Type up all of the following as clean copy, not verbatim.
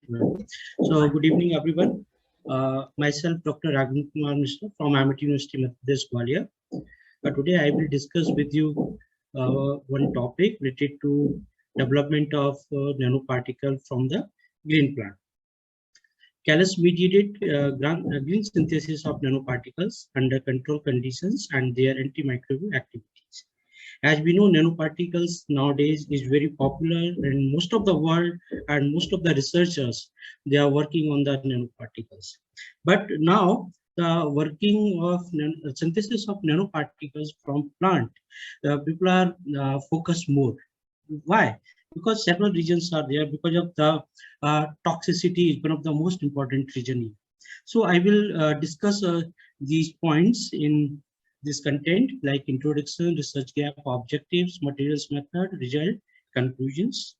well. So, good evening, everyone. Myself, Dr. Raghvendra Kumar Mishra from Amity University, Gwalior. Today, I will discuss with you one topic related to development of nanoparticle from the green plant. Callus mediated green synthesis of nanoparticles under control conditions and their antimicrobial activities. As we know, nanoparticles nowadays is very popular, and most of the world and most of the researchers, they are working on the nanoparticles. But now the working of synthesis of nanoparticles from plant, people are focused more. Why? Because several reasons are there. Because of the toxicity is one of the most important reason. So I will discuss these points in this content, like introduction, research gap, objectives, materials method, result, conclusions.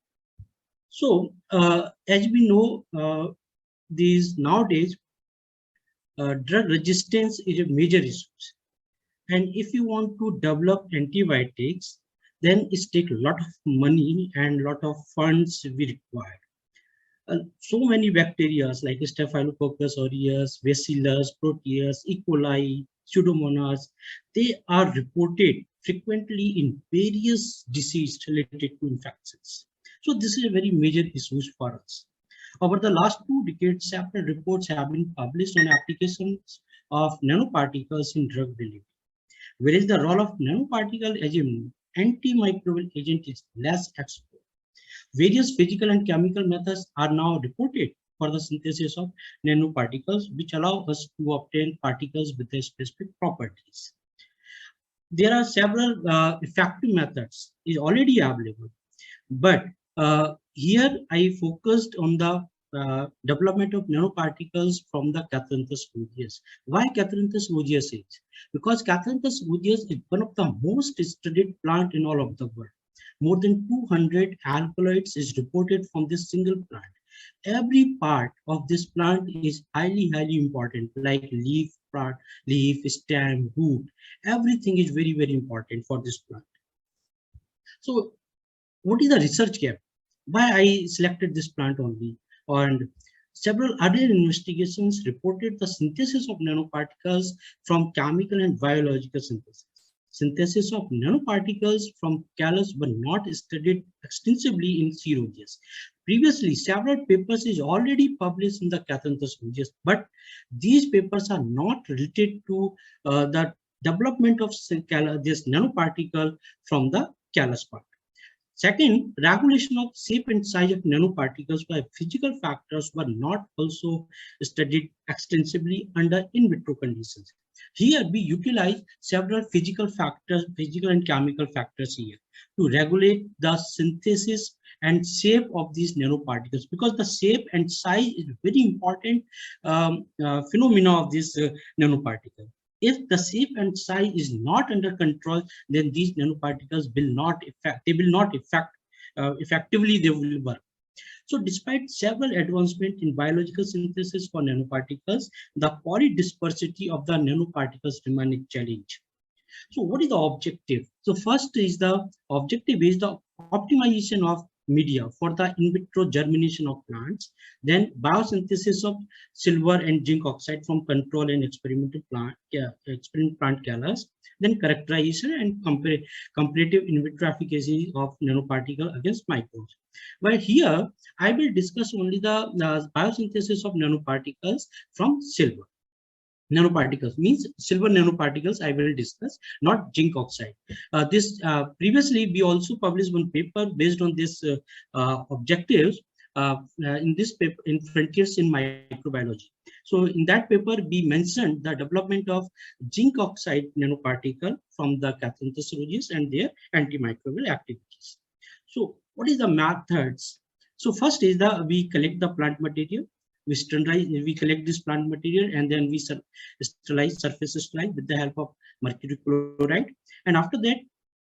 So as we know, these nowadays drug resistance is a major issue, and if you want to develop antibiotics, then it takes a lot of money and lot of funds we require. So many bacteria like Staphylococcus aureus, Bacillus, Proteus, E. coli, Pseudomonas, they are reported frequently in various diseases related to infections. So this is a very major issue for us. Over the last 2 decades, several reports have been published on applications of nanoparticles in drug delivery. Whereas the role of nanoparticle as an antimicrobial agent is less explored. Various physical and chemical methods are now reported for the synthesis of nanoparticles, which allow us to obtain particles with their specific properties. There are several effective methods is already available, but here I focused on the development of nanoparticles from the Catranthus aureus. Why Catranthus aureus is? Because Catranthus aureus is one of the most studied plant in all of the world. More than 200 alkaloids is reported from this single plant. Every part of this plant is highly important, like leaf, stem, root. Everything is very important for this plant. So what is the research gap? Why I selected this plant only? And several other investigations reported the synthesis of nanoparticles from chemical and biological synthesis. Synthesis of nanoparticles from Callus were not studied extensively in C. aureus. Previously, several papers is already published in the Catranthus aureus, but these papers are not related to the development of this nanoparticle from the Callus part. Second, regulation of shape and size of nanoparticles by physical factors were not also studied extensively under in vitro conditions. Here we utilize several physical factors, physical and chemical factors here to regulate the synthesis and shape of these nanoparticles, because the shape and size is very important phenomena of this nanoparticle. If the shape and size is not under control, then these nanoparticles will not effectively they will work. So despite several advancements in biological synthesis for nanoparticles, the polydispersity of the nanoparticles remains a challenge. So what is the objective? So first is the objective is the optimization of media for the in vitro germination of plants, then biosynthesis of silver and zinc oxide from control and experimental plant Callus, then characterization and comparative in vitro efficacy of nanoparticle against microbes. But here I will discuss only the biosynthesis of nanoparticles from silver. Nanoparticles means silver nanoparticles I will discuss, not zinc oxide. This previously we also published one paper based on this objectives in this paper in Frontiers in Microbiology. So in that paper we mentioned the development of zinc oxide nanoparticle from the Catranthus aureus and their antimicrobial activities. So what is the methods? So first is we collect the plant material. We collect this plant material and then we sterilize, surface sterilize with the help of mercury chloride. And after that,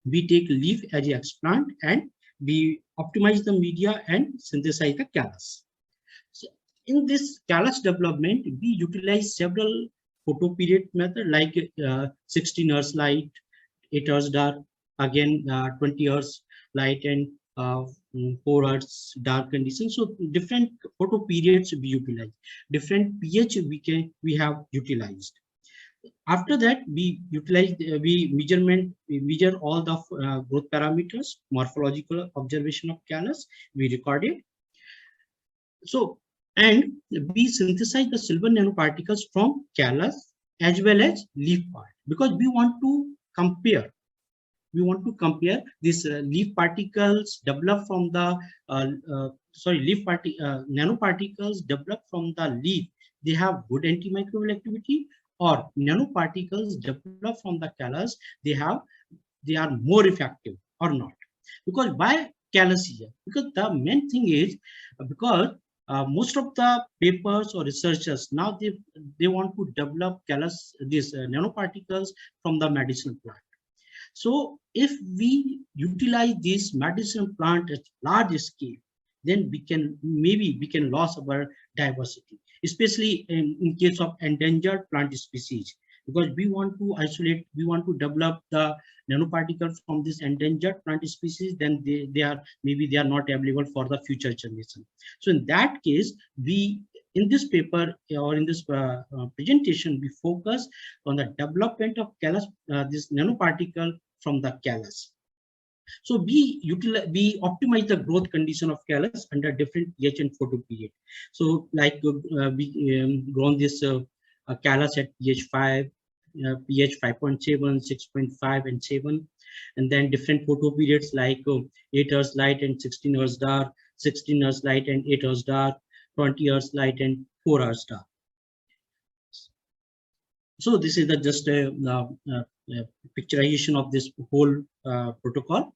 we take leaf as a explant and we optimize the media and synthesize the callus. So in this callus development, we utilize several photoperiod method like 16 hours light, 8 hours dark, again 20 hours light, and 4 hertz dark conditions. So different photo periods we utilize, different pH we have utilized. After that, we utilize we measure all the growth parameters, morphological observation of callus. We record it. So, and we synthesize the silver nanoparticles from callus as well as leaf part, because we want to compare. We want to compare these leaf particles developed from the nanoparticles developed from the leaf. They have good antimicrobial activity, or nanoparticles developed from the callus, they are more effective or not. Because why callus here? Because the main thing is because most of the papers or researchers now they want to develop callus, these nanoparticles from the medicinal plant. So if we utilize this medicinal plant at large scale, then maybe we can lose our diversity, especially in case of endangered plant species, because we want to isolate, we want to develop the nanoparticles from this endangered plant species, then they are not available for the future generation. So in that case, we in this paper or in this presentation, we focus on the development of callus, this nanoparticle from the callus. So we optimize the growth condition of callus under different pH and photo period. So like we grown this callus at pH 5, pH 5.7, 6.5, and 7, and then different photo periods like 8 hours light and 16 hours dark, 16 hours light and 8 hours dark, 20 hours light and 4 hours dark. So this is the just a picturization of this whole protocol.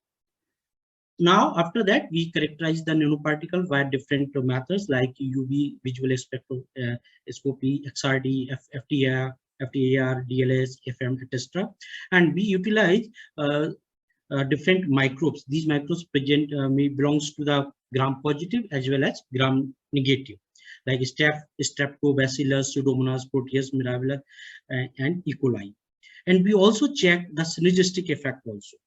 Now, after that, we characterize the nanoparticle via different methods like UV, visual spectroscopy, XRD, FTAR, DLS, FM, etc. And we utilize different microbes. These microbes present belongs to the gram positive as well as gram negative, like Streptobacillus, Pseudomonas, Proteus mirabilis, and E. coli. And we also check the synergistic effect also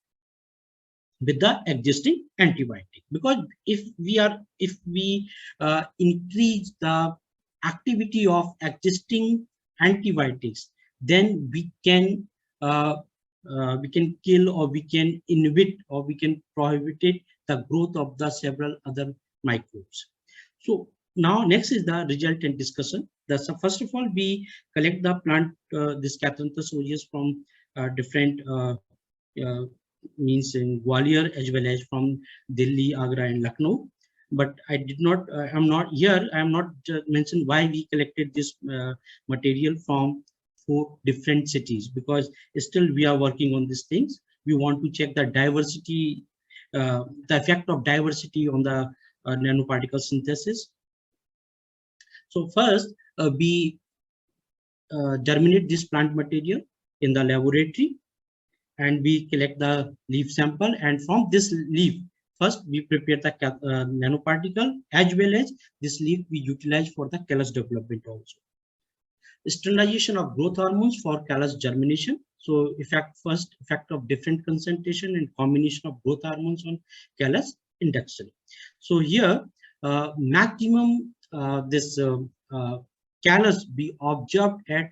with the existing antibiotic, because if we increase the activity of existing antibiotics, then we can kill, or we can inhibit, or we can prohibit the growth of the several other microbes. So now next is the result and discussion. So first of all, we collect the plant this Cathanthus aureus from different means in Gwalior as well as from Delhi, Agra, and Lucknow. But I did not, I'm not here, I am not mentioned why we collected this material from 4 different cities, because still we are working on these things. We want to check the diversity, the effect of diversity on the nanoparticle synthesis. So first, we germinate this plant material in the laboratory, and we collect the leaf sample, and from this leaf, first we prepare the nanoparticle, as well as this leaf we utilize for the callus development also. Sterilization of growth hormones for callus germination. So first effect of different concentration and combination of growth hormones on callus induction. So here maximum this callus be observed at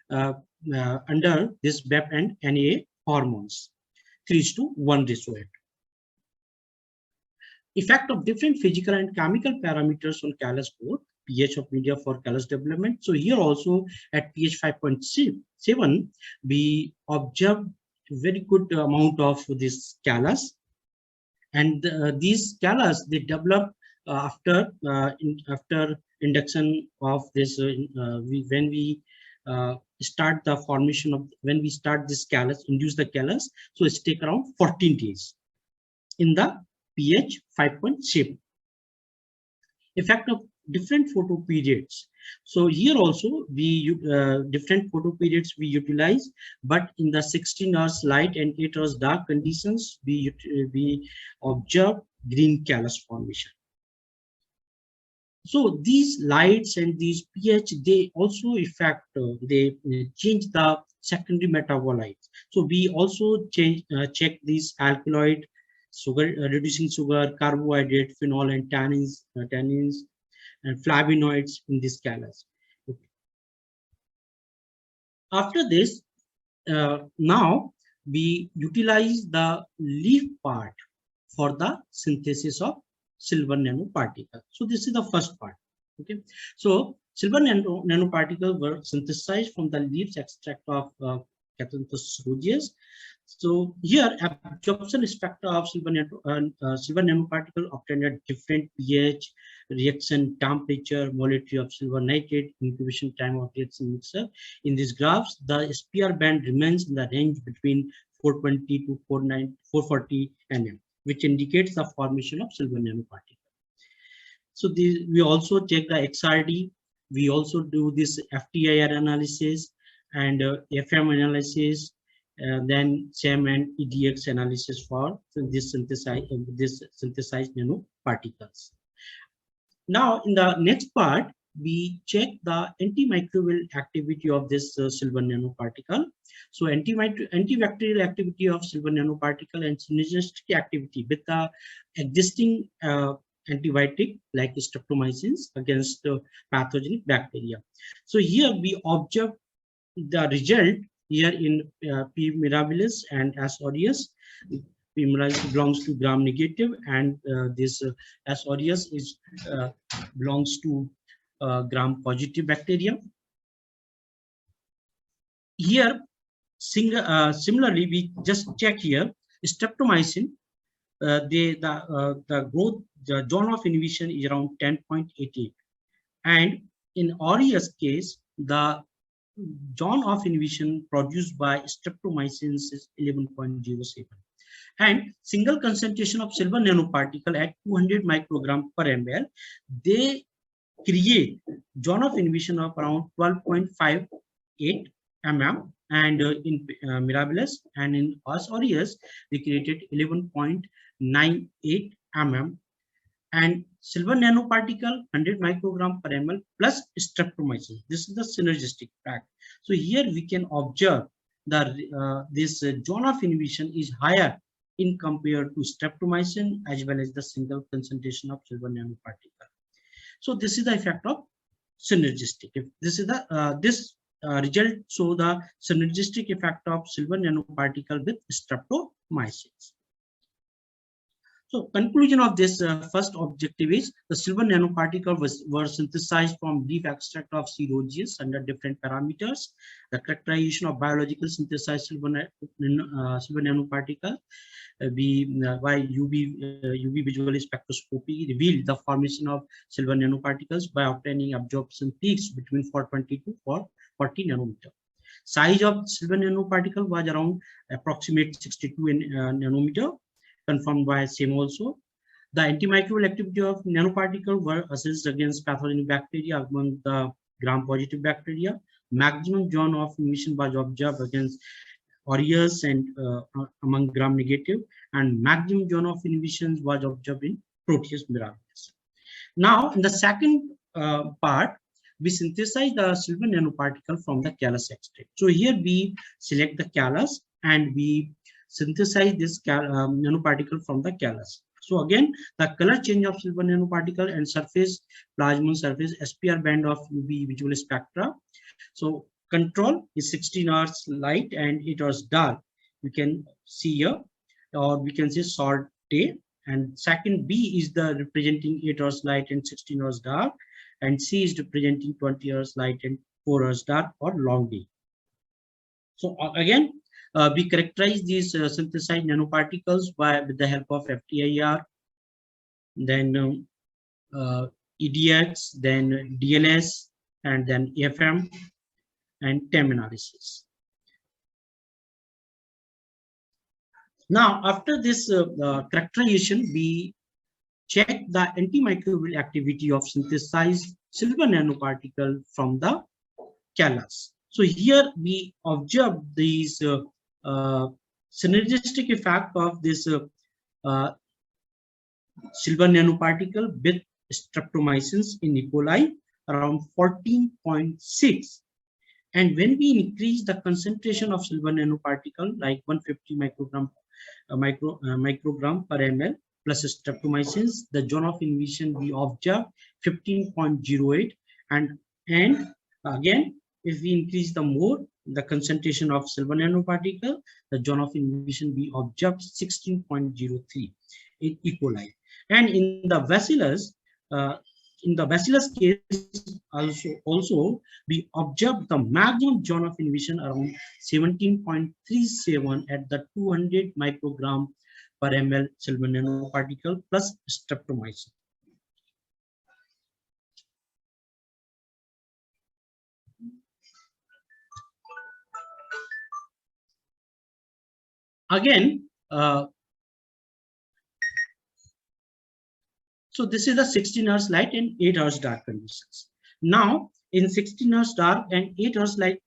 under this BEP and NA hormones, 3:1 ratio. Effect of different physical and chemical parameters on callus growth, pH of media for callus development. So here also at pH 5.7, we observe very good amount of this callus, and these callus they develop after induction of this when we start the formation of, when we start this callus, induce the callus. So it's take around 14 days in the pH 5.7. Effect of different photo periods. So here also we different photo periods we utilize, but in the 16 hours light and 8 hours dark conditions, we observe green callus formation. So these lights and these pH, they also affect, they change the secondary metabolites. So we also check these alkaloid sugar, reducing sugar, carbohydrate, phenol, and tannins, and flavonoids in this callus. Okay. After this, now we utilize the leaf part for the synthesis of silver nanoparticle. So this is the first part. Okay, so silver nanoparticles were synthesized from the leaves extract of Callus rhodeus. So here, absorption spectra of silver nanoparticle obtained at different pH, reaction temperature, molecule of silver nitrate, incubation time of reaction mixer. In these graphs, the SPR band remains in the range between 420 to 440 nm, which indicates the formation of silver nanoparticle. So we also check the XRD. We also do this FTIR analysis and FM analysis, then SEM and EDX analysis for this synthesized nanoparticles. Now, in the next part, we check the antimicrobial activity of this silver nanoparticle. So, antibacterial activity of silver nanoparticle and synergistic activity with the existing antibiotic like streptomycins against pathogenic bacteria. So here we observe the result here in P. mirabilis and S. aureus. P. mirabilis belongs to gram negative, and this S. aureus is belongs to gram positive bacteria. Here, similarly, we just check here streptomycin. The growth, the zone of inhibition is around 10.88, and in aureus case, the zone of inhibition produced by streptomycins is 11.07, and single concentration of silver nanoparticle at 200 microgram per ml, they create zone of inhibition of around 12.58 mm, and in mirabilis and in S. aureus they created 11.98 mm, and silver nanoparticle 100 microgram per ml plus streptomycin. This is the synergistic fact. So here we can observe that this zone of inhibition is higher in compared to streptomycin as well as the single concentration of silver nanoparticle. So this is the effect of synergistic. If this is the result show the synergistic effect of silver nanoparticle with streptomycins. So conclusion of this first objective is the silver nanoparticle were synthesized from leaf extract of C. rhodeus under different parameters. The characterization of biological synthesized silver nanoparticle by UV visual spectroscopy revealed the formation of silver nanoparticles by obtaining absorption peaks between 420 to 440 nanometer. Size of silver nanoparticle was around approximate 62 nanometer, confirmed by SEM also. The antimicrobial activity of nanoparticle were assessed against pathogenic bacteria among the gram-positive bacteria. Maximum zone of inhibition was observed against aureus and among gram-negative, and maximum zone of inhibition was observed in Proteus mirabilis. Now, in the second part, we synthesize the silver nanoparticle from the Callus extract. So here we select the Callus and we synthesize this nanoparticle from the Callus. So again, the color change of silver nanoparticle and surface, plasmon surface, SPR band of UV visual spectra. So control is 16 hours light and 8 hours dark. You can see here, or we can say short day. And second B is the representing 8 hours light and 16 hours dark, and C is representing 20 hours light and 4 hours dark or long day. So again, we characterize these synthesized nanoparticles with the help of FTIR, then EDX, then DLS, and then FM and TEM analysis. Now, after this characterization, we check the antimicrobial activity of synthesized silver nanoparticle from the Callus. So here we observe these synergistic effect of this silver nanoparticle with streptomycins in E. coli around 14.6. And when we increase the concentration of silver nanoparticle like 150 microgram microgram per ml plus streptomycin, the zone of inhibition we observed 15.08, and again, if we increase the concentration of silver nanoparticle, the zone of inhibition we observed 16.03 in E. coli. And in the bacillus case also we observed the maximum zone of inhibition around 17.37 at the 200 microgram per ml silver nanoparticle plus streptomycin. Again, so this is the 16 hours light and 8 hours dark conditions. Now, in 16 hours dark and 8 hours light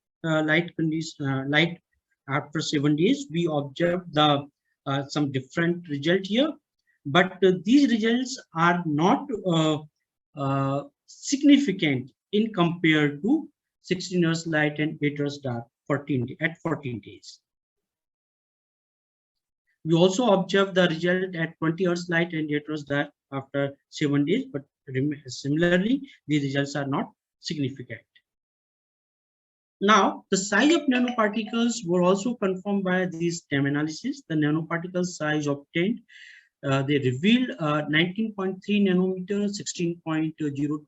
after 7 days, we observed the some different result here, but these results are not significant in compared to 16 hours light and 8 hours dark 14 days. We also observed the result at 20 hours light and 8 hours dark after 7 days, but similarly, the results are not significant. Now, the size of nanoparticles were also confirmed by these TEM analysis. The nanoparticle size obtained, they revealed 19.3 nanometer, 16.02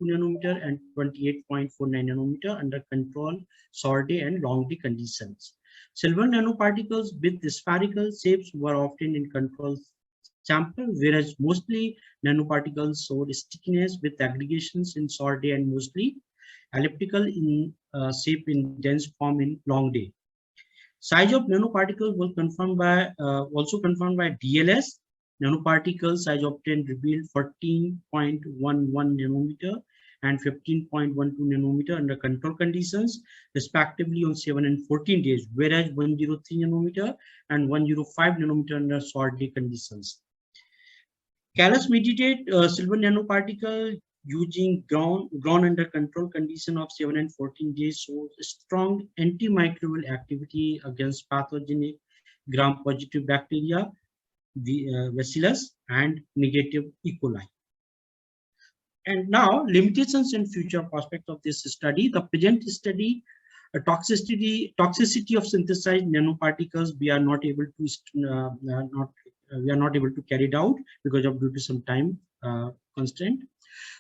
nanometer, and 28.49 nanometer under controlled short-day and long-day conditions. Silver nanoparticles with spherical shapes were obtained in control sample, whereas mostly nanoparticles showed stickiness with aggregations in short day and mostly elliptical in shape in dense form in long day. Size of nanoparticles was confirmed by also confirmed by DLS. Nanoparticle size obtained revealed 14.11 nanometer and 15.12 nanometer under control conditions, respectively on 7 and 14 days, whereas 103 nanometer and 105 nanometer under short day conditions. Callus mediated silver nanoparticle using ground under control condition of 7 and 14 days shows strong antimicrobial activity against pathogenic gram-positive bacteria, the bacillus, and negative E. coli. And now, limitations and future prospects of this study. The present study, toxicity of synthesized nanoparticles, we are not able to carry it out because of due to some time constraint.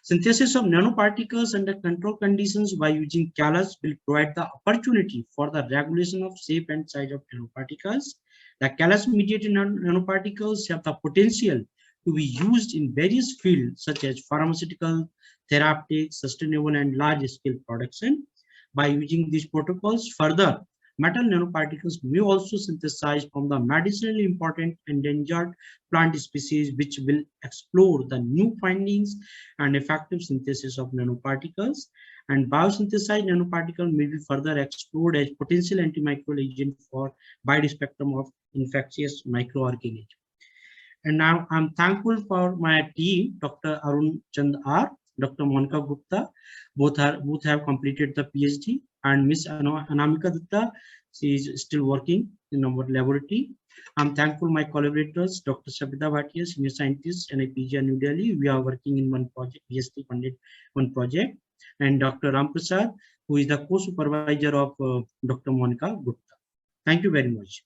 Synthesis of nanoparticles under control conditions by using Callus will provide the opportunity for the regulation of shape and size of nanoparticles. The Callus mediated nanoparticles have the potential to be used in various fields such as pharmaceutical, therapeutic, sustainable, and large-scale production. By using these protocols further, metal nanoparticles may also synthesize from the medicinally important endangered plant species, which will explore the new findings and effective synthesis of nanoparticles. And biosynthesized nanoparticles may be further explored as potential antimicrobial agent for wide spectrum of infectious microorganisms. And now I'm thankful for my team, Dr. Arun Chand R, Dr. Monica Gupta, both have completed the PhD, and Miss Anamika Dutta, she is still working in our laboratory. I'm thankful my collaborators, Dr. Sabita Bhatia, senior scientist, NIPG New Delhi. We are working in one project, PhD funded one project, and Dr. Ram Prasad, who is the co-supervisor of Dr. Monica Gupta. Thank you very much.